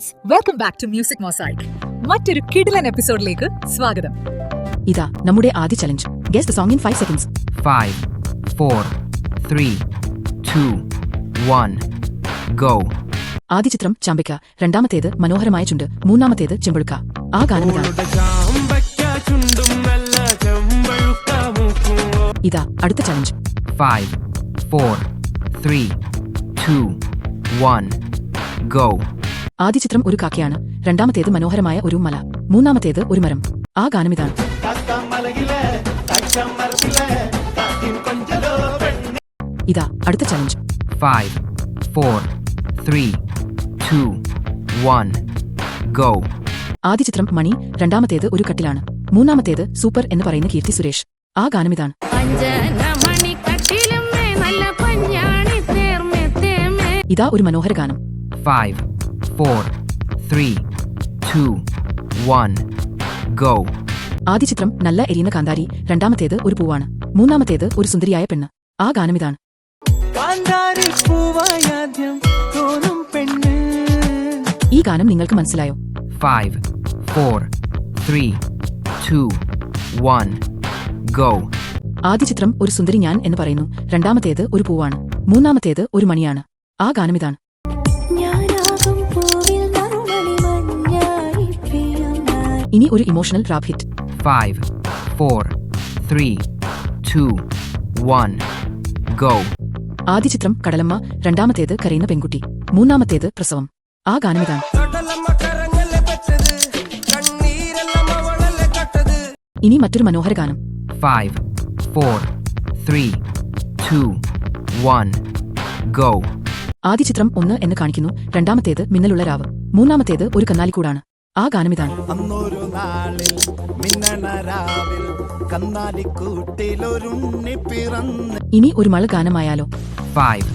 Friends, welcome back to music mosaic. മറ്റൊരു കിടിലൻ എപ്പിസോഡിലേക്ക് സ്വാഗതം. ഇതാ നമ്മുടെ ആദ്യ challenge. Guess the song in 5 seconds. 5, 4, 3, 2, 1, go. ആദ്യ ചിത്രം ചാമ്പയ്ക്ക, രണ്ടാമത്തേത് മനോഹരമായ ചുണ്ട്, മൂന്നാമത്തേത് ചെമ്പഴുക്ക. ആ ഗാനം ഇതാണ്. ഇതാ അടുത്ത ചലഞ്ച്. 5, 4, 3, 2, 1, go. ആദ്യ ചിത്രം ഒരു കാക്കയാണ്, രണ്ടാമത്തേത് മനോഹരമായ ഒരു മല, മൂന്നാമത്തേത് ഒരു മരം. ആ ഗാനം ഇതാണ്. ഇതാ അടുത്ത ചലഞ്ച്. 5, 4, 3, 2, 1, go. ആദ്യ ചിത്രം മണി, രണ്ടാമത്തേത് ഒരു കട്ടിലാണ്, മൂന്നാമത്തേത് സൂപ്പർ എന്ന് പറയുന്ന കീർത്തി സുരേഷ്. ആ ഗാനം ഇതാണ്. ഇതാ ഒരു മനോഹര ഗാനം. 5, 4, 3, 2, 1, go. ആദ്യ ചിത്രം നല്ല എരിയുന്ന കാന്താരി, രണ്ടാമത്തേത് ഒരു പൂവാണ്, മൂന്നാമത്തേത് ഒരു സുന്ദരിയായ പെണ്ണ്. ആ ഗാനം ഇതാണ്. ഈ ഗാനം നിങ്ങൾക്ക് മനസ്സിലായോ? 5, 4, 3, 2, 1, go. ആദ്യ ചിത്രം ഒരു സുന്ദരി ഞാൻ എന്ന് പറയുന്നു, രണ്ടാമത്തേത് ഒരു പൂവാണ്, മൂന്നാമത്തേത് ഒരു മണിയാണ്. ആ ഗാനം ഇതാണ്. ഇനി ഒരു ഇമോഷണൽ റാപ്പ് ഹിറ്റ്. 5, 4, 3, 2, 1, go. ആദ്യ ചിത്രം കടലമ്മ, രണ്ടാമത്തേത് കരയുന്ന പെൺകുട്ടി, മൂന്നാമത്തേത് പ്രസവം. ആ ഗാനം ഇതാണ്. ഇനി മറ്റൊരു മനോഹര ഗാനം. 5, 4, 3, 2, 1, go. ആദ്യ ചിത്രം ഒന്ന് എന്ന് കാണിക്കുന്നു, രണ്ടാമത്തേത് മിന്നലുള്ള രാവ്, മൂന്നാമത്തേത് ഒരു കന്നാലിക്കൂടാണ്. ആ ഗാനം ഇതാണ്. ഇനി ഒരു മഴ ഗാനമായാലോ? 5,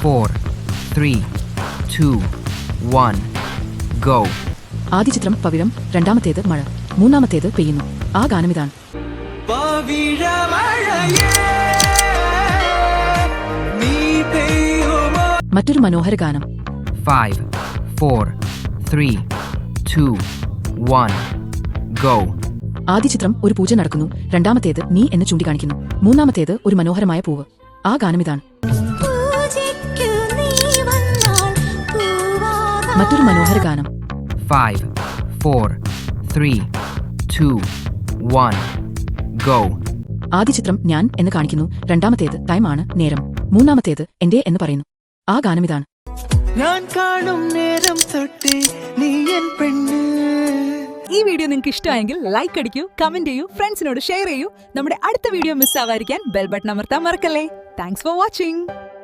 4, 3, 2, 1, go. ആദ്യ ചിത്രം പവിഴം, രണ്ടാമത്തേത് മഴ, മൂന്നാമത്തേത് പെയ്യുന്നു. ആ ഗാനം ഇതാണ്. മറ്റൊരു മനോഹര ഗാനം. 5, 4, 3, 2, 1, go. ആദ്യ ചിത്രം ഒരു പൂജ നടക്കുന്നു, രണ്ടാമത്തേത് നീ എന്ന് ചൂണ്ടിക്കാണിക്കുന്നു, മൂന്നാമത്തേത് ഒരു മനോഹരമായ പൂവ്. ആ ഗാനം ഇതാണ്. മറ്റൊരു മനോഹര ഗാനം. 5, 4, 3, 2, 1, go. ആദ്യ ചിത്രം ഞാൻ എന്ന് കാണിക്കുന്നു, രണ്ടാമത്തേത് ടൈം ആണ്, നേരം, മൂന്നാമത്തേത് എന്റെ എന്ന് പറയുന്നു. ആ ഗാനം ഇതാണ്. ഈ വീഡിയോ നിങ്ങൾക്ക് ഇഷ്ടമായെങ്കിൽ ലൈക്ക് അടിക്കൂ, കമന്റ് ചെയ്യൂ, ഫ്രണ്ട്സിനോട് ഷെയർ ചെയ്യൂ. നമ്മുടെ അടുത്ത വീഡിയോ മിസ് ആവാതിരിക്കാൻ ബെൽ ബട്ടൺ അമർത്താൻ മറക്കല്ലേ. Thanks for watching.